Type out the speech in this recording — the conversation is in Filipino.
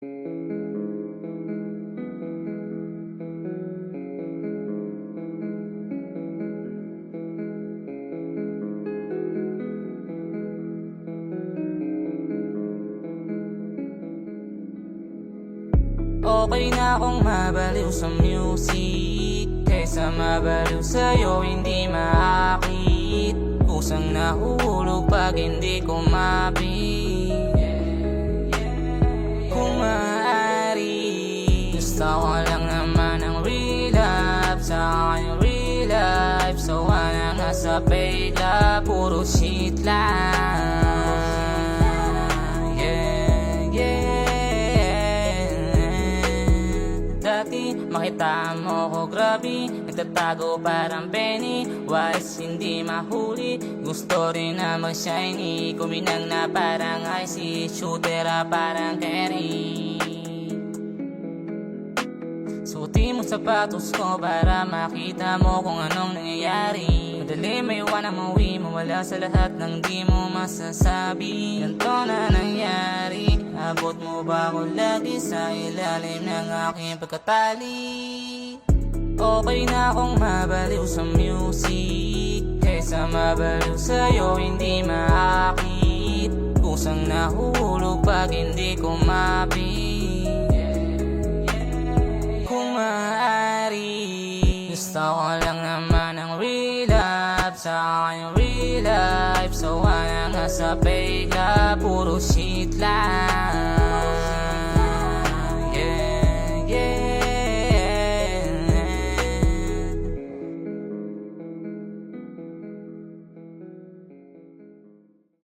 Okay na akong mabaliw sa music, kaysa mabaliw sa'yo hindi maakit. Kusang nahuhulog pag hindi kumapit. Kung maaari, gusto ko lang naman ang real life, sa akin real life. So wala nga sa fake love, puro shit lang. Makita mo ko grabe, nagtatago parang penny wise, hindi mahuli. Gusto rin na mag-shiny, kuminang na parang icy, shooter parang carry. Suti mo sapatos ko para makita mo kung anong nangyayari. Madali may iwan ang mauwi, mawala sa lahat ng di mo masasabi. Ganto na nangyari, abot mo ba ako lagi sa ilalim ng aking pagkatali? Okay na akong mabaliw sa music, kaysa mabaliw sa'yo hindi maakit. Kusang nahuhulog pag hindi kumapit. Kung maaari, gusto ko lang naman ang real life, sa akin real life. So wala nga sa fake love, puro shit lang.